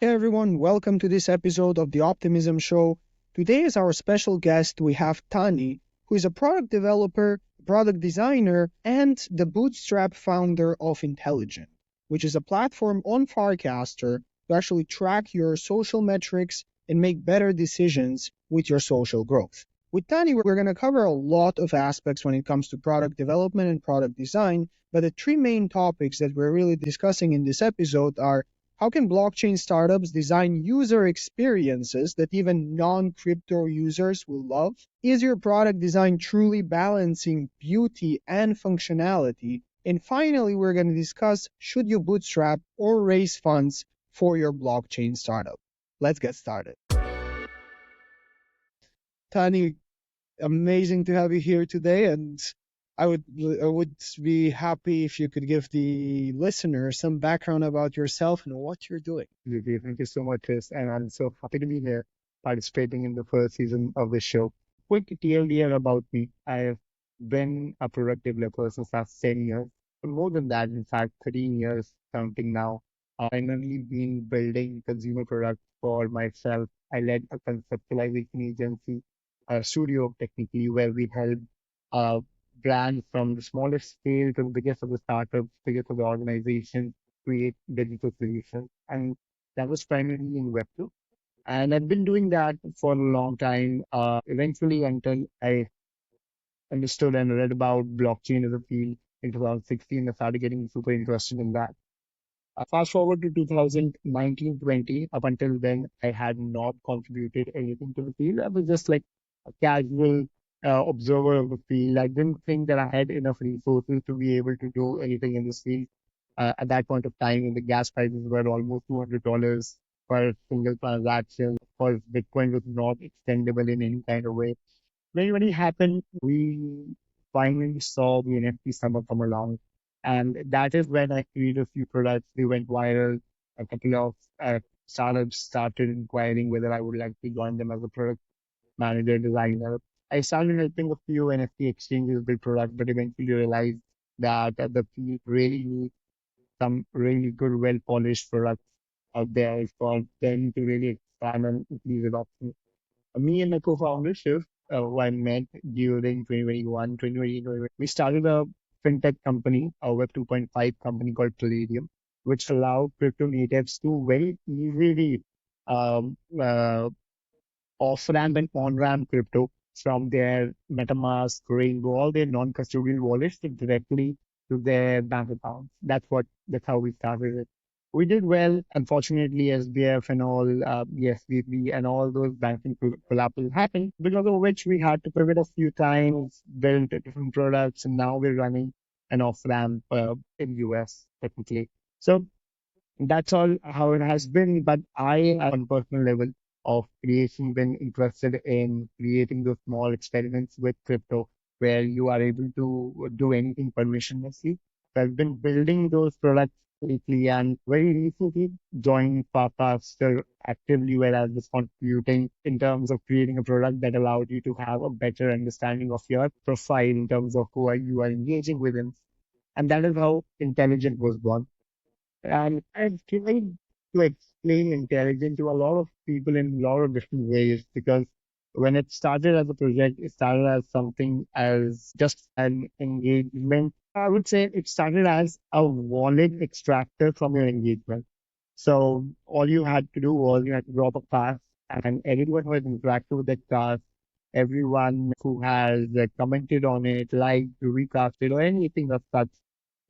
Hey everyone, welcome to this episode of the Optimism Show. Today is our special guest. We have Tani, who is a product developer, product designer, and the bootstrap founder of Intelligent, which is a platform on Farcaster to actually track your social metrics and make better decisions with your social growth. With Tani, we're going to cover a lot of aspects when it comes to product development and product design, but the three main topics that we're really discussing in this episode are: how can blockchain startups design user experiences that even non crypto users will love? Is your product design truly balancing beauty and functionality? And finally, we're going to discuss, should you bootstrap or raise funds for your blockchain startup? Let's get started. Tani, amazing to have you here today, and I would be happy if you could give the listener some background about yourself and what you're doing. Absolutely. Thank you so much, Chris. And I'm so happy to be here participating in the first season of the show. Quick TLDR about me. I've been a product developer since last 10 years. More than that, in fact, 13 years counting now. I've primarily been building consumer products for myself. I led a conceptualization agency, a studio technically, where we help uh, brands from the smallest scale to the biggest of the startups, biggest of the organizations create digital solutions. And that was primarily in Web2. And I've been doing that for a long time, eventually until I understood and read about blockchain as a field in 2016. I started getting super interested in that. Fast forward to 2019-20, up until then, I had not contributed anything to the field. I was just like a casual observer of the field. I didn't think that I had enough resources to be able to do anything in this field. At that point of time, when the gas prices were almost $200 per single transaction, of course, Bitcoin was not extendable in any kind of way. When it happened, we finally saw the NFT summer come along. And that is when I created a few products. They went viral. A couple of startups started inquiring whether I would like to join them as a product manager, designer. I started helping a few NFT exchanges build products, but eventually realized that the field really needs some really good, well polished products out there for them to really expand and increase adoption. Me and my co-founder Shiv, who I met during 2021, 2020, we started a fintech company, a Web 2.5 company called Palladium, which allowed crypto natives to very easily um, uh, off-ramp and on-ramp crypto from their MetaMask, Rainbow, all their non-custodial wallets directly to their bank accounts. That's how we started it. We did well. Unfortunately, SBF and all, the SVB and all those banking collapses happened, because of which we had to pivot a few times, build different products, and now we're running an off-ramp in US technically. So that's all how it has been. But I, on personal level of creation, been interested in creating those small experiments with crypto where you are able to do anything permissionlessly. So I've been building those products lately and very recently joined Farcaster actively, where I was contributing in terms of creating a product that allowed you to have a better understanding of your profile in terms of who are you are engaging with. And that is how Intelligent was born. And I've tried to explain intelligence to a lot of people in a lot of different ways, because when it started as a project, it started as something as just an engagement. I would say it started as a wallet extractor from your engagement. So all you had to do was you had to drop a class, and everyone who has interacted with that class, everyone who has commented on it, liked, recasted, or anything of such,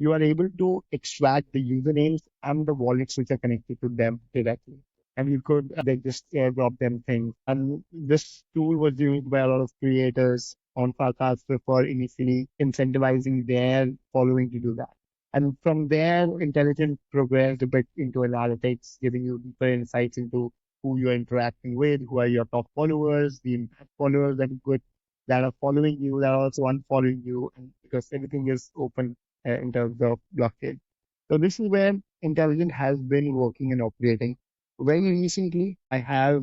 you are able to extract the usernames and the wallets which are connected to them directly. And you could they just airdrop them things. And this tool was used by a lot of creators on Farcaster for initially incentivizing their following to do that. And from there, intelligent progressed a bit into analytics, giving you deeper insights into who you're interacting with, who are your top followers, the impact followers that are following you, that are also unfollowing you, and because everything is open in terms of blockchain. So this is where intelligent has been working and operating. Very recently, I've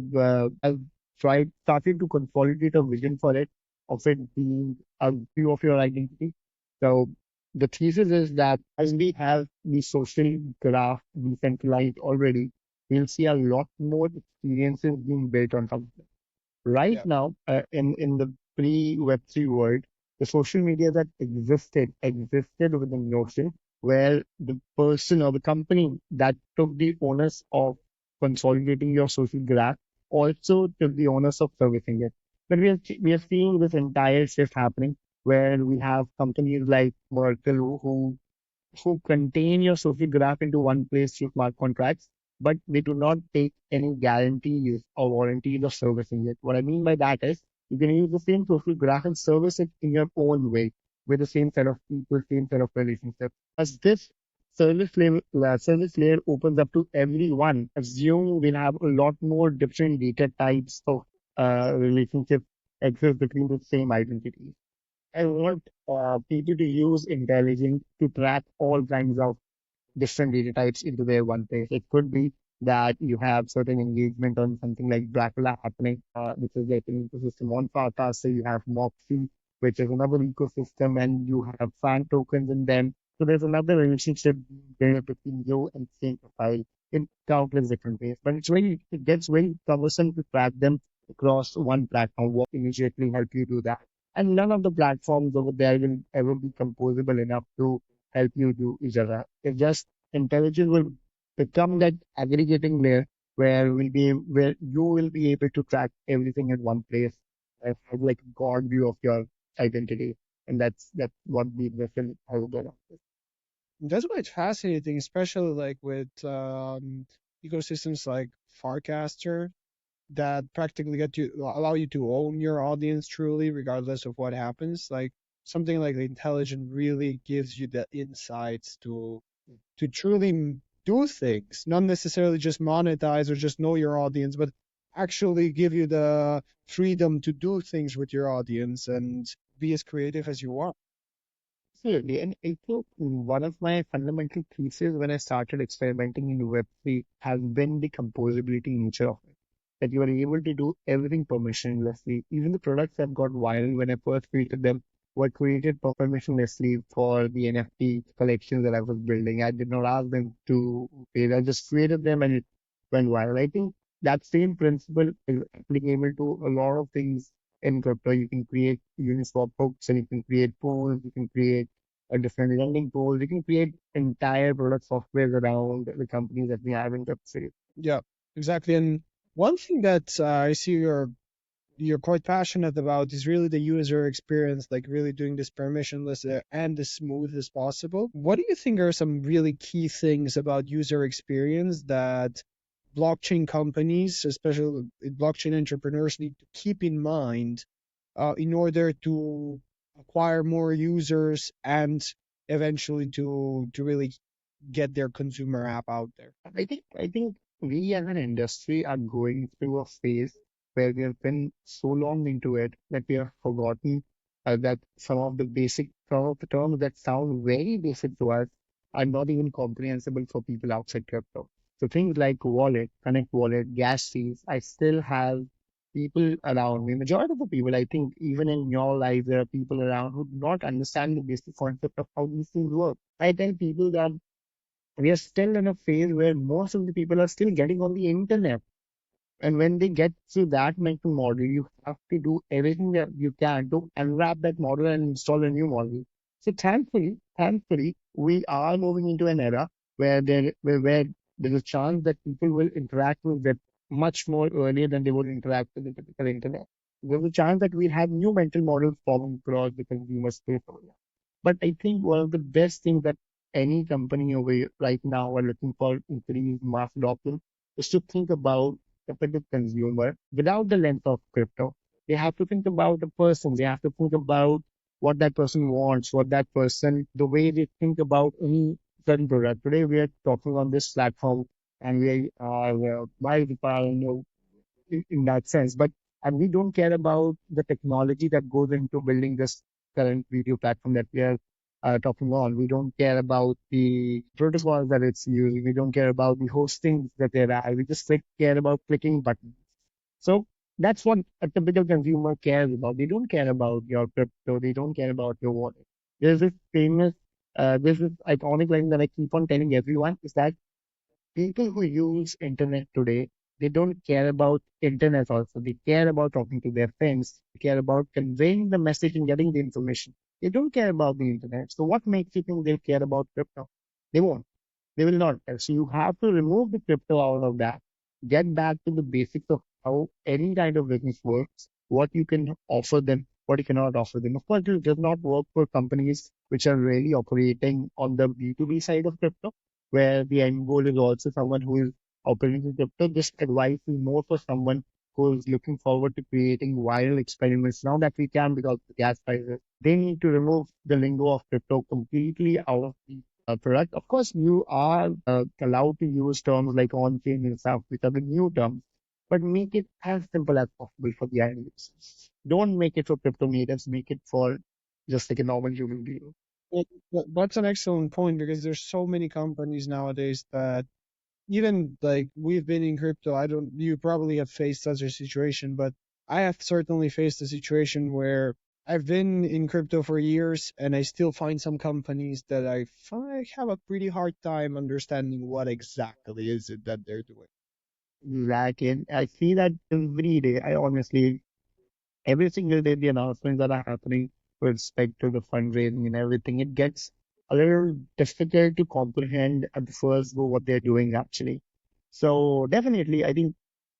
started to consolidate a vision for it, of it being a view of your identity. So the thesis is that as we have the social graph decentralized already, we'll see a lot more experiences being built on top of it. Right Yeah. now, in the pre-Web3 world, the social media that existed with the notion where the person or the company that took the onus of consolidating your social graph also took the onus of servicing it. But we are seeing this entire shift happening where we have companies like Merkle who contain your social graph into one place through smart contracts, but they do not take any guarantees or warranties of servicing it. What I mean by that is you can use the same social graph and service it in your own way with the same set of people, same set of relationships. As this service layer opens up to everyone, assume we'll have a lot more different data types of relationships exist between the same identity. I want people to use intelligence to track all kinds of different data types into their one place. It could be that you have certain engagement on something like Dracula happening, which is like an ecosystem on Farcaster. You have Moxie, which is another ecosystem, and you have fan tokens in them. So there's another relationship there between you and the same profile in countless different ways. But it gets very cumbersome to track them across one platform. What immediately help you do that? And none of the platforms over there will ever be composable enough to help you do each other. It just intelligence will become that aggregating layer where you will be able to track everything in one place and have like a god view of your identity. And that's what the vision has been. That's why it's fascinating, especially like with ecosystems like Farcaster that practically get you allow you to own your audience truly, regardless of what happens. Like something like the intelligent really gives you the insights to truly do things, not necessarily just monetize or just know your audience, but actually give you the freedom to do things with your audience and be as creative as you want. Absolutely. And I think one of my fundamental theses when I started experimenting in Web3 has been the composability nature of it. That you are able to do everything permissionlessly. Even the products that got viral when I first created them were created permissionlessly for the NFT collections that I was building. I did not ask them to pay. I just created them and it went viral. I think that same principle is applicable to a lot of things in crypto. You can create Uniswap hooks and you can create pools, you can create a different lending pools, you can create entire product software around the companies that we have in Web3. Yeah, exactly. And one thing that I see you're quite passionate about is really the user experience, like really doing this permissionless and as smooth as possible. What do you think are some really key things about user experience that blockchain companies, especially blockchain entrepreneurs, need to keep in mind in order to acquire more users and eventually to really get their consumer app out there? I think we as an industry are going through a phase where we have been so long into it that we have forgotten that some of the terms that sound very basic to us are not even comprehensible for people outside crypto. So things like wallet, connect wallet, gas fees, I still have people around me. Majority of the people, I think, even in your life, there are people around who do not understand the basic concept of how these things work. I tell people that we are still in a phase where most of the people are still getting on the internet. And when they get to that mental model, you have to do everything that you can to unwrap that model and install a new model. So thankfully, we are moving into an era where there's a chance that people will interact with it much more earlier than they would interact with the typical internet. There's a chance that we'll have new mental models forming across the consumer space over there. But I think one of the best things that any company over right now are looking for increased mass adoption is to think about typical consumer without the lens of crypto. They have to think about the person. They have to think about what that person wants, what that person, the way they think about any certain product. Today we are talking on this platform and we are multiplying in that sense. But and we don't care about the technology that goes into building this current video platform that we are talking on. We don't care about the protocols that it's using. We don't care about the hosting that there are. We just care about clicking buttons. So that's what a typical consumer cares about. They don't care about your crypto. They don't care about your wallet. There's this famous, this is iconic line that I keep on telling everyone is that People who use internet today, they don't care about internet also. They care about talking to their friends. They care about conveying the message and getting the information. They don't care about the internet. So what makes you think they'll care about crypto? They won't. They will not. So you have to remove the crypto out of that. Get back to the basics of how any kind of business works, what you can offer them, what you cannot offer them. Of course, it does not work for companies which are really operating on the B2B side of crypto, where the end goal is also someone who is operating in crypto. This advice is more for someone who is looking forward to creating viral experiments now that we can because of the gas prices. They need to remove the lingo of crypto completely out of the product. Of course, you are allowed to use terms like on-chain and stuff, which are the new terms, but make it as simple as possible for the end users. Don't make it for crypto natives, make it for just like a normal human being. That's an excellent point because there's so many companies nowadays that even like we've been in crypto. I don't, you probably have faced such a situation, but I have certainly faced a situation where I've been in crypto for years and I still find some companies that I have a pretty hard time understanding what exactly is it that they're doing. Exactly. And I see that every day. I honestly, every single day, the announcements that are happening with respect to the fundraising and everything, it gets a little difficult to comprehend at the first go what they're doing actually. So definitely, I think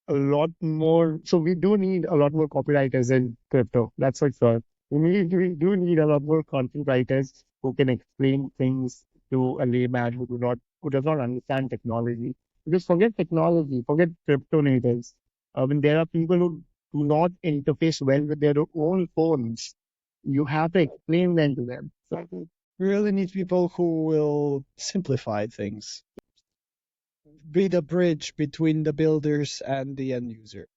a lot more. So we do need a lot more copywriters in crypto. That's for sure. We do need a lot more content writers who can explain things to a layman who does not understand technology. Because forget technology, forget crypto natives. When there are people who do not interface well with their own phones, you have to explain them to them. So I think We really need people who will simplify things, be the bridge between the builders and the end user.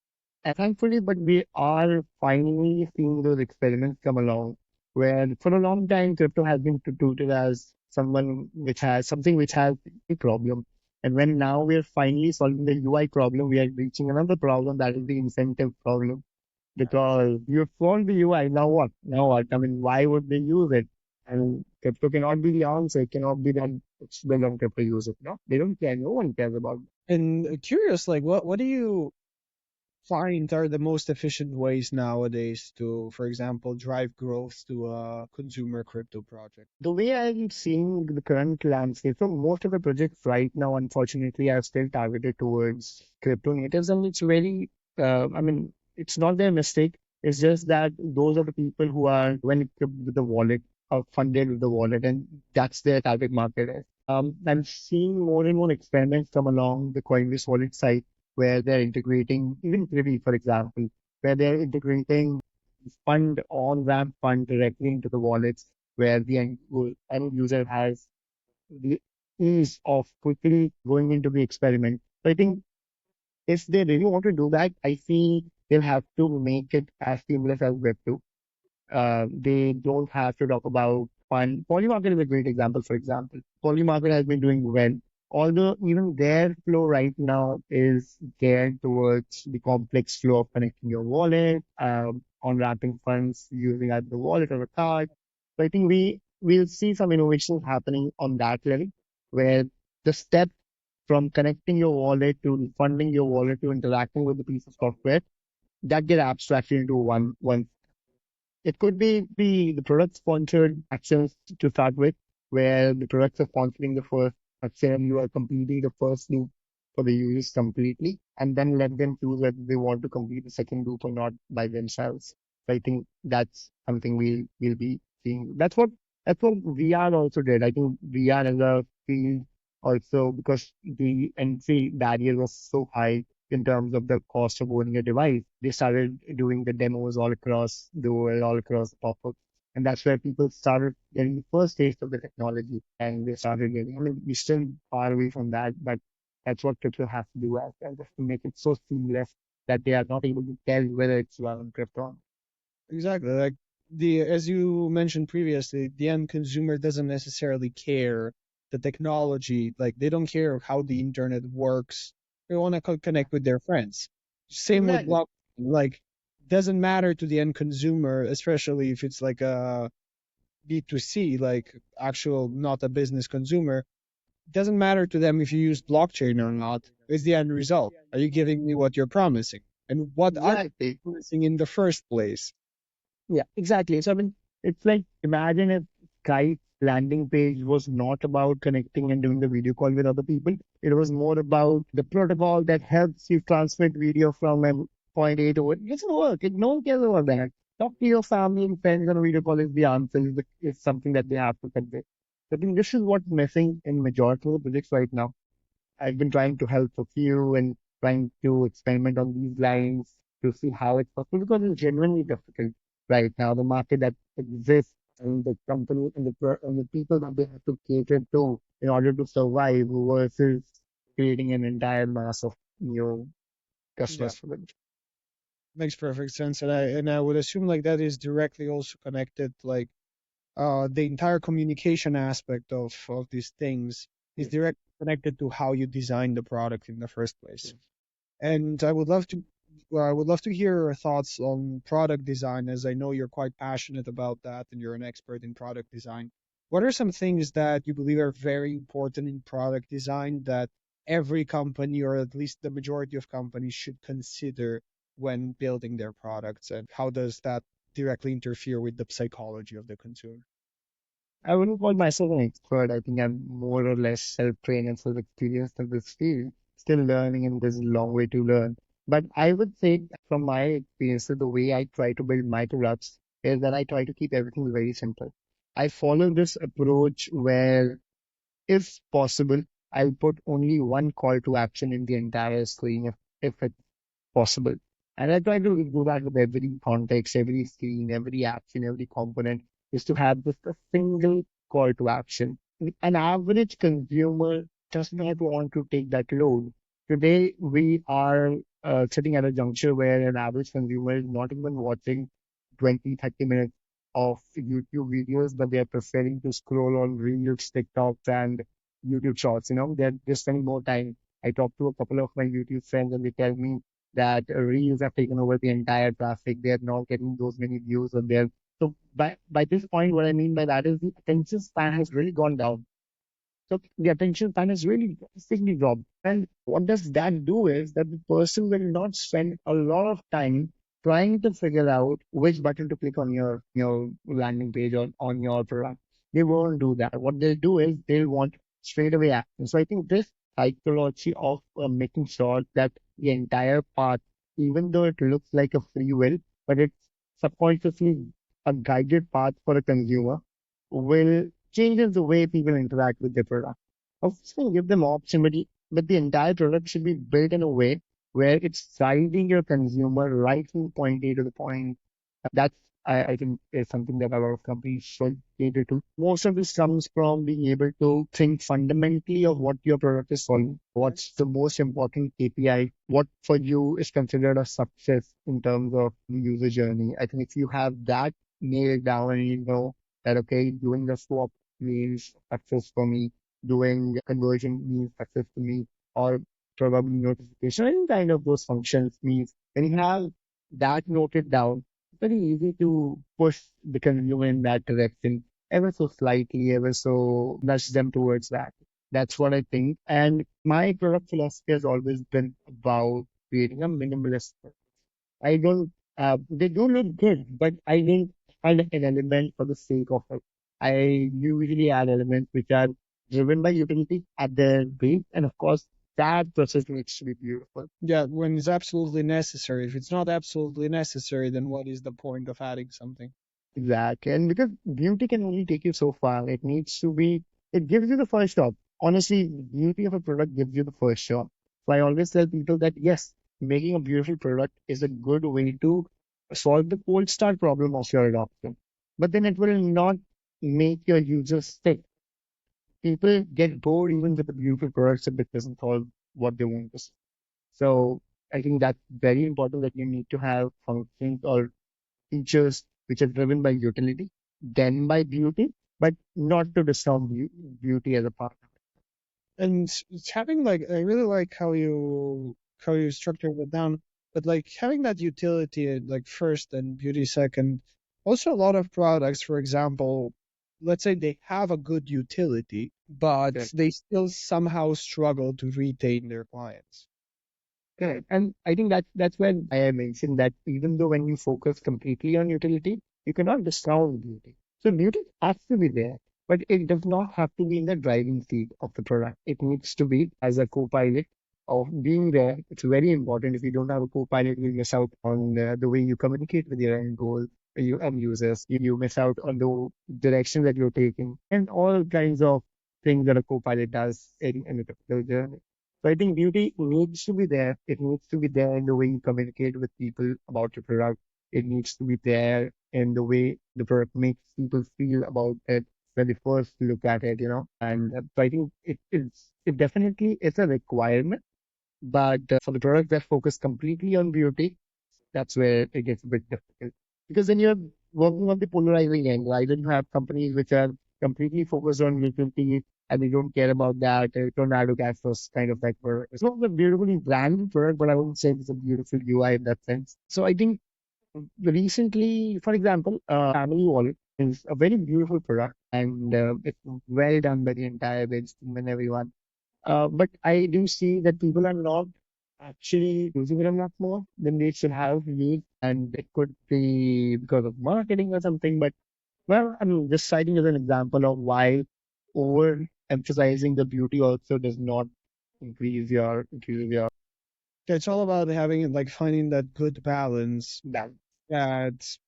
and thankfully, but we are finally seeing those experiments come along where for a long time crypto has been treated as someone which has something which has a problem. And when now we're finally solving the UI problem, we are reaching another problem that is the incentive problem. Because you've solved the UI, now what? Now what? I mean, why would they use it? And crypto cannot be the answer. It cannot be that it's built on crypto use it. No, they don't care. No one cares about it. And curious, like what do you find are the most efficient ways nowadays to, for example, drive growth to a consumer crypto project? The way I'm seeing the current landscape, so most of the projects right now, unfortunately, are still targeted towards crypto natives, and it's very, I mean, it's not their mistake. It's just that those are the people who are well equipped with the wallet, are funded with the wallet, and that's their target market. I'm seeing more and more experiments come along the Coinbase wallet side where they're integrating, even Privy, for example, where they're integrating fund on-ramp fund directly into the wallets where the end user has the ease of quickly going into the experiment. So I think if they really want to do that, I see they'll have to make it as seamless as Web2. They don't have to talk about fund. Polymarket is a great example, for example. Polymarket has been doing well, although even their flow right now is geared towards the complex flow of connecting your wallet, on wrapping funds using either the wallet or a card. So I think we'll see some innovations happening on that level, where the step from connecting your wallet to funding your wallet to interacting with the piece of software that get abstracted into one. It could be the product sponsored actions to start with, where the products are sponsoring the first action, you are completing the first loop for the users completely, and then let them choose whether they want to complete the second loop or not by themselves. So I think that's something we'll be seeing. That's what VR also did. I think VR as a field also because the entry barrier was so high in terms of the cost of owning a device. They started doing the demos all across the world, all across the pop-up. And that's where people started getting the first taste of the technology. And they started getting, I mean, we're still far away from that, but that's what crypto has to do as well, just to make it so seamless that they are not able to tell whether it's run on crypto. Exactly. Like the as you mentioned previously, the end consumer doesn't necessarily care the technology. Like they don't care how the internet works. They want to connect with their friends. Same with Exactly. blockchain. Like doesn't matter to the end consumer, especially if it's like a B2C, like actual not a business consumer. It doesn't matter to them if you use blockchain or not. It's the end result. Are you giving me what you're promising? And what are you Exactly. promising in the first place? Yeah, exactly. So I mean, it's like imagine if Skype's landing page was not about connecting and doing the video call with other people. It was more about the protocol that helps you transmit video from a point A to it. It doesn't work. No one cares about that. Talk to your family and friends on a video call is the answer. Is something that they have to convey. So I think this is what's missing in majority of the projects right now. I've been trying to help a few and trying to experiment on these lines to see how it's possible because it's genuinely difficult right now. The market that exists and the company and and the people that they have to cater to in order to survive versus creating an entire mass of new Yeah, customers for them. makes perfect sense. And I would assume like that is directly also connected, like the entire communication aspect of these things is Yes, directly connected to how you design the product in the first place. yes. And I would love to hear your thoughts on product design, as I know you're quite passionate about that and you're an expert in product design. What are some things that you believe are very important in product design that every company, or at least the majority of companies, should consider when building their products? And how does that directly interfere with the psychology of the consumer? I wouldn't call myself an expert. I think I'm more or less self-trained and self-experienced in this field, still learning, and there's a long way to learn. But I would say, from my experience, the way I try to build my products is that I try to keep everything very simple. I follow this approach where, if possible, I'll put only one call to action in the entire screen if it's possible. And I try to do that with every context, every screen, every action, every component, is to have just a single call to action. An average consumer does not want to take that load. Today, we are sitting at a juncture where an average consumer is not even watching 20, 30 minutes of YouTube videos, but they are preferring to scroll on Reels, TikToks, and YouTube Shorts. They're spending more time. I talked to a couple of my YouTube friends, and they tell me that Reels have taken over the entire traffic. They're not getting those many views on there. So by this point, what I mean by that is the attention span has really gone down. So the attention span has really drastically dropped. And what does that do is that the person will not spend a lot of time trying to figure out which button to click on your landing page or on your product. They won't do that. What they'll do is they'll want straight away action. So I think this psychology of making sure that the entire path, even though it looks like a free will, but it's subconsciously a guided path for a consumer, will changes the way people interact with their product. Obviously, give them option, but the entire product should be built in a way where it's guiding your consumer right from point A to the point. That's, I think, is something that a lot of companies should cater to. Most of this comes from being able to think fundamentally of what your product is solving. What's the most important KPI? What for you is considered a success in terms of the user journey? I think if you have that nailed down and you know that, okay, doing the swap means success for me, doing conversion means success for me, or probably notification, any kind of those functions means when you have that noted down, it's very easy to push the consumer in that direction ever so slightly, ever so nudge them towards that. That's what I think. And my product philosophy has always been about creating a minimalist. I don't, they do look good, but I didn't add an element for the sake of it. I usually add elements which are driven by utility at their base, and of course, that process needs to be beautiful. Yeah, when it's absolutely necessary. If it's not absolutely necessary, then what is the point of adding something? Exactly. And because beauty can only take you so far, it needs to be, it gives you the first shot. Honestly, the beauty of a product gives you the first shot. So I always tell people that yes, making a beautiful product is a good way to solve the cold start problem of your adoption. But then it will not make your users stick. People get bored even with the beautiful products if it doesn't solve what they want to see. So I think that's very important that you need to have functions or features which are driven by utility, then by beauty, but not to discount beauty as a part. And it's having like, I really like how you structure it down, but like having that utility like first and beauty second. Also, a lot of products, for example, let's say they have a good utility, but Correct. they still somehow struggle to retain their clients. Correct. And I think that's where I mentioned that even though when you focus completely on utility, you cannot discount beauty. So beauty has to be there, but it does not have to be in the driving seat of the product. It needs to be as a co-pilot of being there. It's very important. If you don't have a co-pilot, you miss out on the way you communicate with your end goal, your end users. You miss out on the direction that you're taking and all kinds of things that a co-pilot does in a typical journey. So I think beauty needs to be there. It needs to be there in the way you communicate with people about your product. It needs to be there in the way the product makes people feel about it when they first look at it, And so I think it definitely is a requirement. But for the products that focus completely on beauty, that's where it gets a bit difficult. Because then you're working on the polarizing end, right? Then you have companies which are completely focused on utility and they don't care about that. Tornado gas was kind of like for it's not a beautifully branded product, but I wouldn't say it's a beautiful UI in that sense. So I think recently, for example, Family Wallet is a very beautiful product and it's well done by the entire bench team and everyone. But I do see that people are not actually using it a lot more than they should have used, and it could be because of marketing or something. But well, I'm just citing as an example of why over emphasizing the beauty also does not increase your It's all about having like finding that good balance balance. that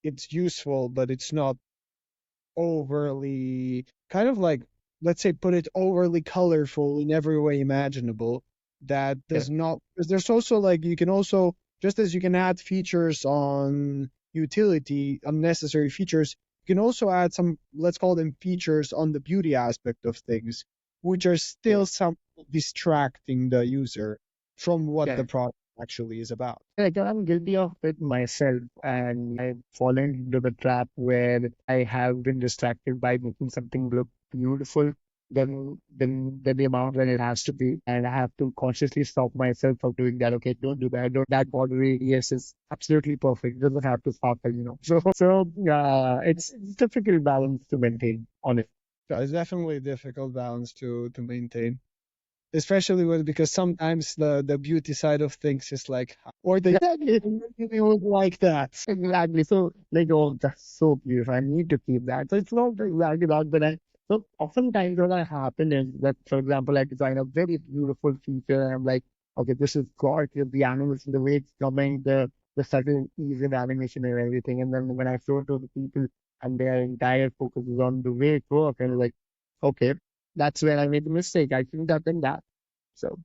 it's useful, but it's not overly kind of like, let's say, put it overly colorful in every way imaginable. That Yeah, does not, because there's also like, you can also, just as you can add features on utility, unnecessary features, you can also add some, let's call them features on the beauty aspect of things, which are yeah, still some distracting the user from what yeah. the product actually is about. Like I'm guilty of it myself, and I've fallen into the trap where I have been distracted by making something look beautiful than the amount that it has to be, and I have to consciously stop myself from doing that. Okay, don't do that. Don't that border radius is absolutely perfect. It doesn't have to sparkle. So it's a difficult balance to maintain on it. So it's definitely a difficult balance to maintain, especially with, because sometimes the beauty side of things is like, or the Exactly. you would like that. Exactly. So, like, oh, that's so beautiful. I need to keep that. So, it's not exactly that, but so oftentimes what I happen is that, for example, I design a very beautiful feature and I'm like, okay, this is gorgeous. The animation, the way it's coming, the subtle ease in animation and everything. And then when I show it to the people and their entire focus is on the way it works, and like, okay, that's where I made the mistake. I shouldn't have done that. So,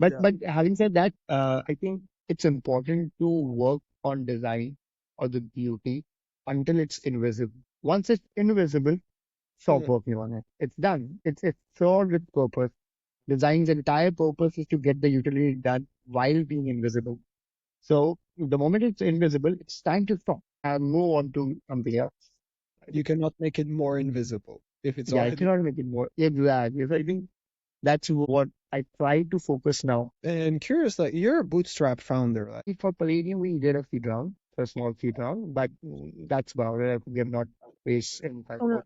Yeah. but having said that, I think it's important to work on design or the beauty until it's invisible. Once it's invisible, stop Mhm. working on it. It's done. It's served its purpose. Design's entire purpose is to get the utility done while being invisible. So the moment it's invisible, it's time to stop and move on to something else. I You think, cannot make it more invisible if it's yeah, I already. cannot make it more. Exactly. So I think that's what I try to focus now. And curious, like, you're a bootstrap founder, right? For Palladium, we did a seed round, a small seed round, but that's about it. We have not raised any type of.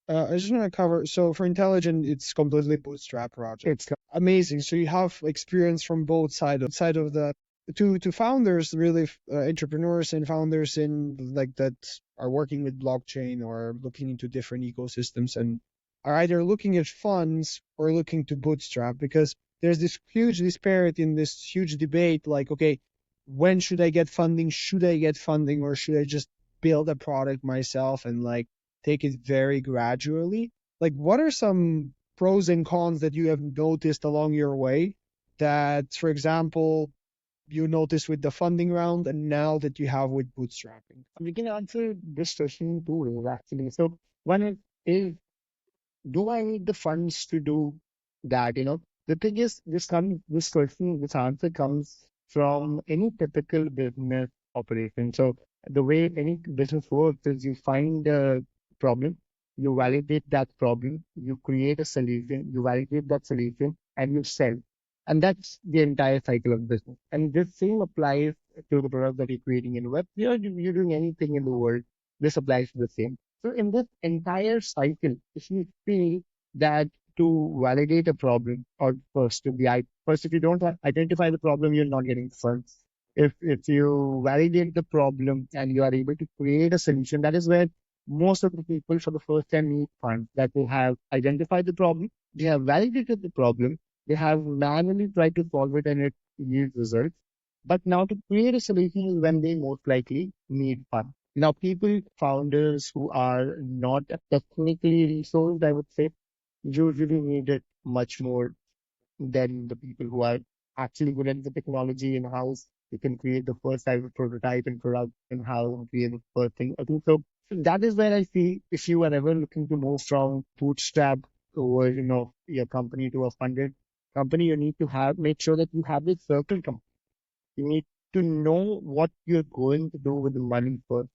I just want to cover. So for intelligent, it's completely bootstrap project. It's Amazing. So you have experience from both side of the to founders, really, entrepreneurs and founders in like that are working with blockchain or looking into different ecosystems and are either looking at funds or looking to bootstrap, because there's this huge disparity in this huge debate. Like, okay, when should I get funding? Should I get funding, or should I just build a product myself and like take it very gradually? Like, what are some pros and cons that you have noticed along your way that, for example, you noticed with the funding round and now that you have with bootstrapping? we can answer this question in two ways actually. So one is do I need the funds to do that? The thing is, this question, this answer comes from any typical business operation. So the way any business works is you find a problem, you validate that problem, you create a solution, you validate that solution, and you sell. And that's the entire cycle of business. And this same applies to the product that you're creating in web. You're doing anything in the world. This applies to the same. So in this entire cycle, if you feel that to validate a problem, or first, if you don't identify the problem, you're not getting funds. If you validate the problem and you are able to create a solution, that is where most of the people for the first time need funds. That they have identified the problem, they have validated the problem, they have manually tried to solve it, and it yields results. But now to create a solution is when they most likely need funds. Now, people, founders who are not technically resourced, I would say, usually need it much more than the people who are actually good at the technology in house. You can create the first type of prototype and product in house and create the first thing. I think so. That is where I see if you are ever looking to move from bootstrap version of your company to a funded company, you need to have make sure that you have this circle company. You need to know what you're going to do with the money first.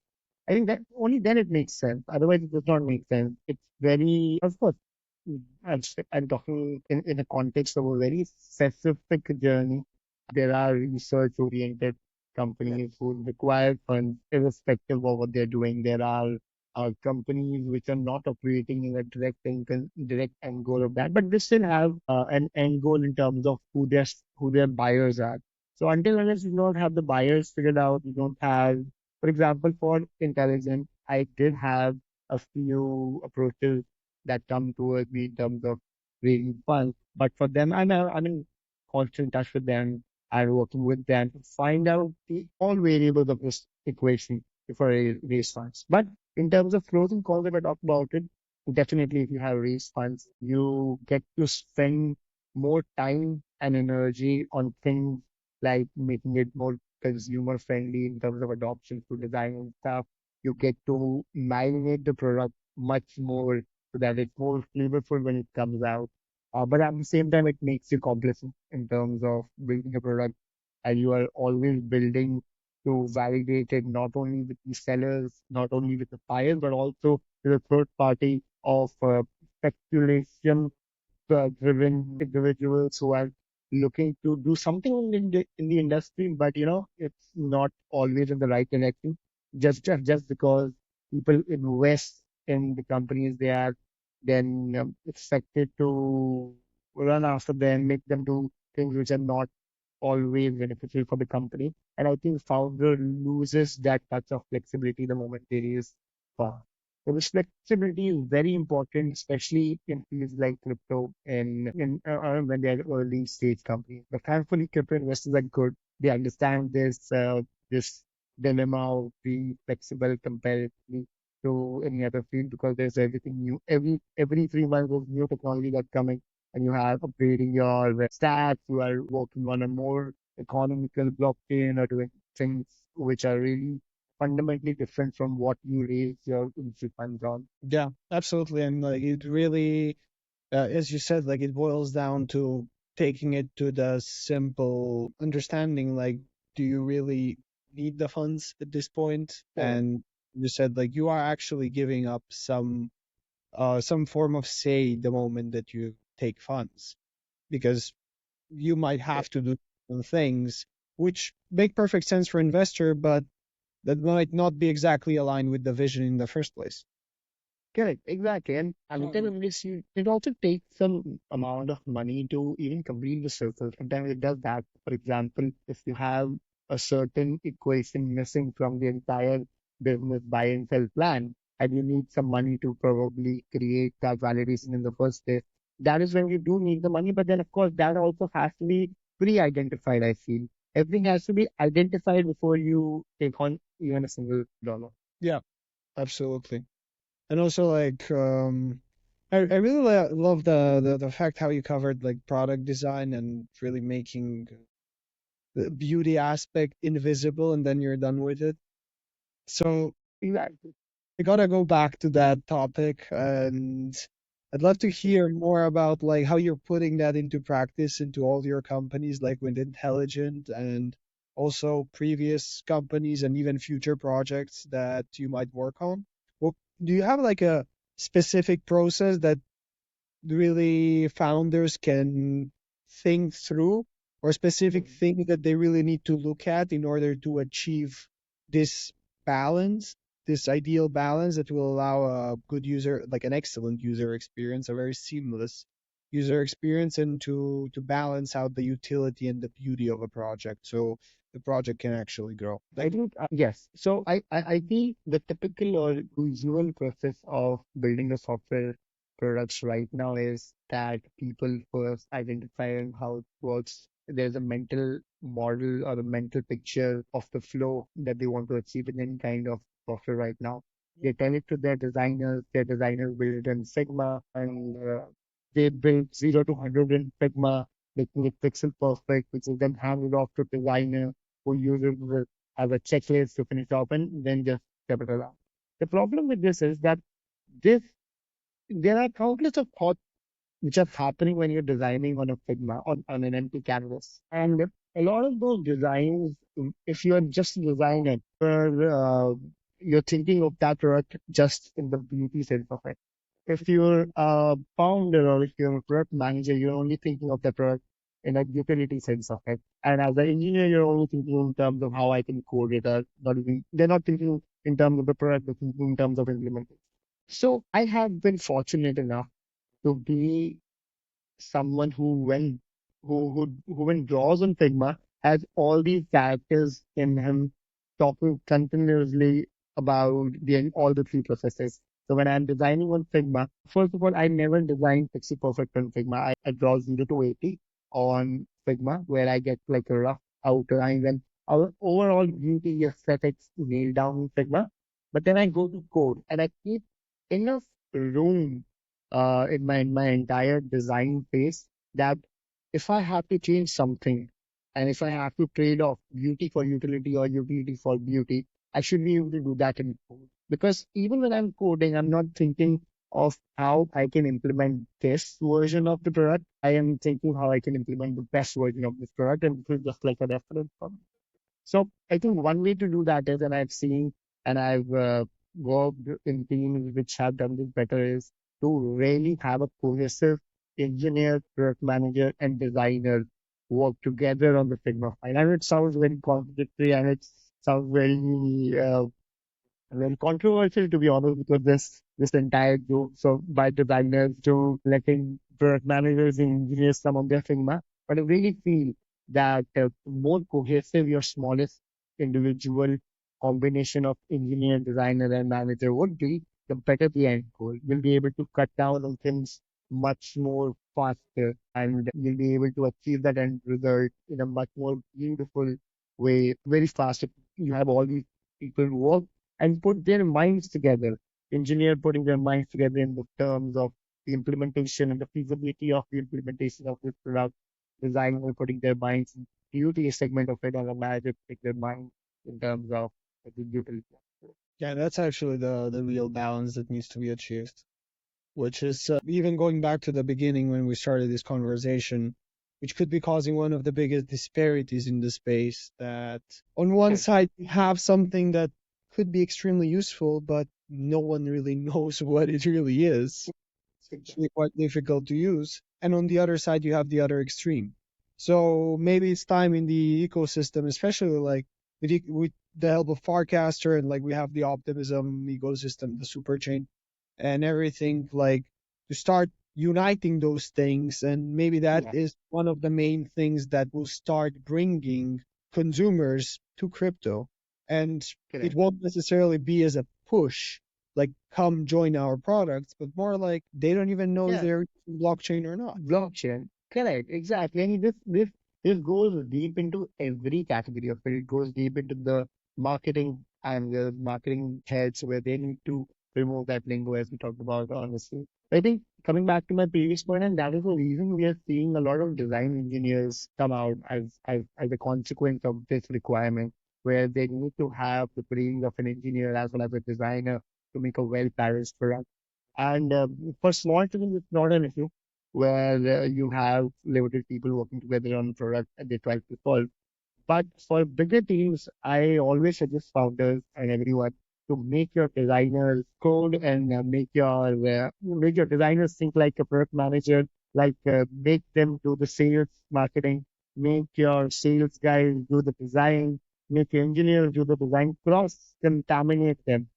I think that only then it makes sense. Otherwise, it does not make sense. It's very, of course, I'm talking in the context of a very specific journey. There are research-oriented companies who require funds irrespective of what they're doing. There are companies which are not operating in a direct end goal of that, but they still have an end goal in terms of who their buyers are. So until unless you don't have the buyers figured out, you don't have, for example, for intelligent, I did have a few approaches that come towards me in terms of raising funds. But for them, I'm in constant touch with them. I'm working with them to find out all variables of this equation before I raise funds. But in terms of closing calls, if I talk about it, definitely if you have raised funds, you get to spend more time and energy on things like making it more consumer friendly in terms of adoption through design and stuff. You get to marinate the product much more so that it's more flavorful when it comes out. But at the same time, it makes you complacent in terms of building a product, and you are always building to validate it not only with the sellers, not only with the buyers, but also with a third party of speculation driven individuals who are looking to do something in the industry, but it's not always in the right direction. Just because people invest in the companies, they are then expected to run after them, make them do things which are not always beneficial for the company. And I think founder loses that touch of flexibility the moment there is fund. So this flexibility is very important, especially in fields like crypto and when they're early stage companies. But thankfully, crypto investors are good. They understand this dilemma of being flexible comparatively to any other field because there's everything new. Every 3 months there's new technology that's coming and you have upgrading your stats, you are working on a more economical blockchain or doing things which are really fundamentally different from what you raise your initial funds on. Yeah, absolutely. And like it really, as you said, like it boils down to taking it to the simple understanding, like, do you really need the funds at this point? Correct. And you said like you are actually giving up some form of say the moment that you take funds because you might have Correct. to do some things which make perfect sense for investor, but that might not be exactly aligned with the vision in the first place. Correct, exactly. And until unless it also takes some amount of money to even complete the circle. Sometimes it does that. For example, if you have a certain equation missing from the entire business buy and sell plan, and you need some money to probably create that validation in the first place, that is when you do need the money. But then, of course, that also has to be pre-identified, I feel. Everything has to be identified before you take on even a single dollar. Yeah, absolutely. And also like I really love the fact how you covered like product design and really making the beauty aspect invisible and then you're done with it. So Exactly. I gotta go back to that topic, and I'd love to hear more about like how you're putting that into practice into all your companies, like with Intelligent and also previous companies and even future projects that you might work on. Well, do you have like a specific process that really founders can think through or specific things that they really need to look at in order to achieve this balance? this ideal balance that will allow a good user, like an excellent user experience, a very seamless user experience, and to balance out the utility and the beauty of a project, so the project can actually grow. I Like, think, yes. So I think the typical or usual process of building a software products right now is that people first identify how it works. There's a mental model or a mental picture of the flow that they want to achieve in any kind of software right now. They tell it to their designers build it in Sigma, and they build 0 to 100 in Sigma, making it pixel perfect, which is then handed off to designer who uses it as a checklist to finish off and then just step it around. The problem with this is that this there are countless of thoughts which are happening when you're designing on a Figma on an empty canvas. And a lot of those designs, if you're just a designer, you're thinking of that product just in the beauty sense of it. If you're a founder or if you're a product manager, you're only thinking of the product in a utility sense of it. And as an engineer, you're only thinking in terms of how I can code it, or not even, they're not thinking in terms of the product, they're thinking in terms of implementation. So I have been fortunate enough to be someone who when draws on Figma has all these characters in him talking continuously about all the three processes. So when I'm designing on Figma, first of all, I never design pixel perfect on Figma. I draw 0 to 80 on Figma where I get like a rough outline and our overall beauty aesthetics nailed down in Figma. But then I go to code and I keep enough room in my entire design phase that if I have to change something and if I have to trade off beauty for utility or utility for beauty, I should be able to do that in code. Because even when I'm coding, I'm not thinking of how I can implement this version of the product. I am thinking how I can implement the best version of this product, and this is just like a reference point. So I think one way to do that is, and I've seen and I've worked in teams which have done this better, is to really have a cohesive engineer, product manager, and designer work together on the Figma file. And it sounds very contradictory and it sounds very controversial to be honest, because this entire group so by designers to letting product managers and engineers come on their Figma. But I really feel that the more cohesive your smallest individual combination of engineer, designer, and manager would be, the better the end goal. You'll be able to cut down on things much more faster, and you'll be able to achieve that end result in a much more beautiful way very fast. If you have all these people work and put their minds together. Engineer putting their minds together in the terms of the implementation and the feasibility of the implementation of this product. Designer putting their minds in the utility segment of it, and a manager putting their mind in terms of the utility. yeah, that's actually the real balance that needs to be achieved, which is even going back to the beginning when we started this conversation, which could be causing one of the biggest disparities in the space. That on one Yes. side, you have something that could be extremely useful, but no one really knows what it really is. It's actually quite difficult to use. And on the other side, you have the other extreme. So maybe it's time in the ecosystem, especially like with the help of Farcaster, and like we have the Optimism ecosystem, the super chain and everything, like to start uniting those things. And maybe that Yeah, is one of the main things that will start bringing consumers to crypto. And it correct. won't necessarily be as a push, like come join our products, but more like they don't even know if Yeah, they're using blockchain or not. blockchain. Correct, exactly. And this goes deep into every category of it. It goes deep into the marketing and the marketing heads where they need to remove that lingo as we talked about honestly. I think coming back to my previous point, and that is the reason we are seeing a lot of design engineers come out as a consequence of this requirement, where they need to have the brains of an engineer as well as a designer to make a well-balanced product. And for small teams, it's not an issue where you have limited people working together on a product and they try to solve. But for bigger teams, I always suggest founders and everyone to make your designers code and make your designers think like a product manager, like make them do the sales marketing, make your sales guys do the design, make your engineers do the design, cross contaminate them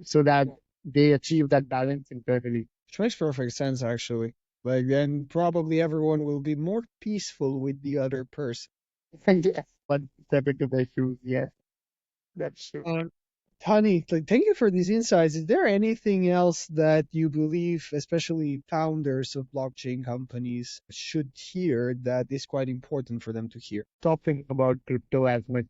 so that they achieve that balance internally. Which makes perfect sense, actually. Like, then probably everyone will be more peaceful with the other person. Yes. One step into their shoes. Yes, that's true. Tani, like, thank you for these insights. Is there anything else that you believe, especially founders of blockchain companies, should hear that is quite important for them to hear? Stop thinking about crypto as much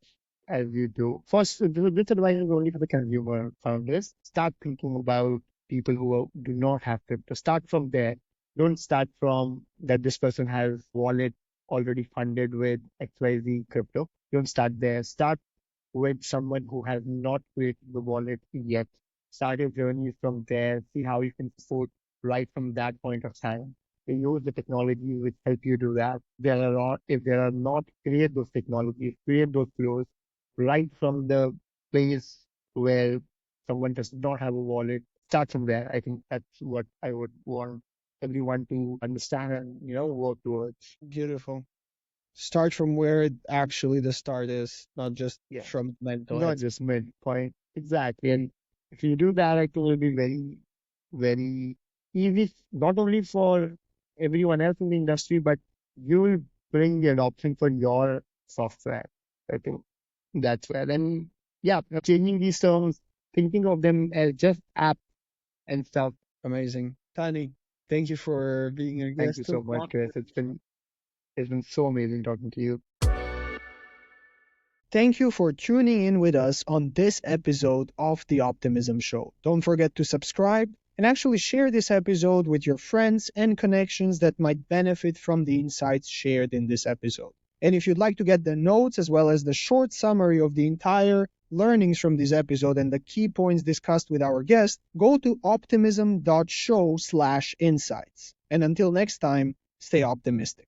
as you do. First, this advice is only for the consumer founders. Start thinking about people who do not have crypto. Start from there. Don't start from that this person has wallet already funded with XYZ crypto. Don't start there. Start with someone who has not created the wallet yet. Start your journey from there. See how you can support right from that point of time. Use the technology which help you do that. If there are not, create those technologies, create those flows right from the place where someone does not have a wallet. Start from there. I think that's what I would want everyone to understand and work towards. Beautiful. Start from where actually the start is, not just Yeah, from mental not heads. just midpoint. Exactly. And if you do that, I think it will be very, very easy, not only for everyone else in the industry, but you will bring the adoption for your software. I think that's where. And yeah, changing these terms, thinking of them as just app and stuff. Amazing. Tani, thank you for being a Thank you guest so of much, Chris. It's been so amazing talking to you. Thank you for tuning in with us on this episode of The Optimism Show. Don't forget to subscribe and actually share this episode with your friends and connections that might benefit from the insights shared in this episode. And if you'd like to get the notes as well as the short summary of the entire learnings from this episode and the key points discussed with our guest, go to optimism.show/insights. And until next time, stay optimistic.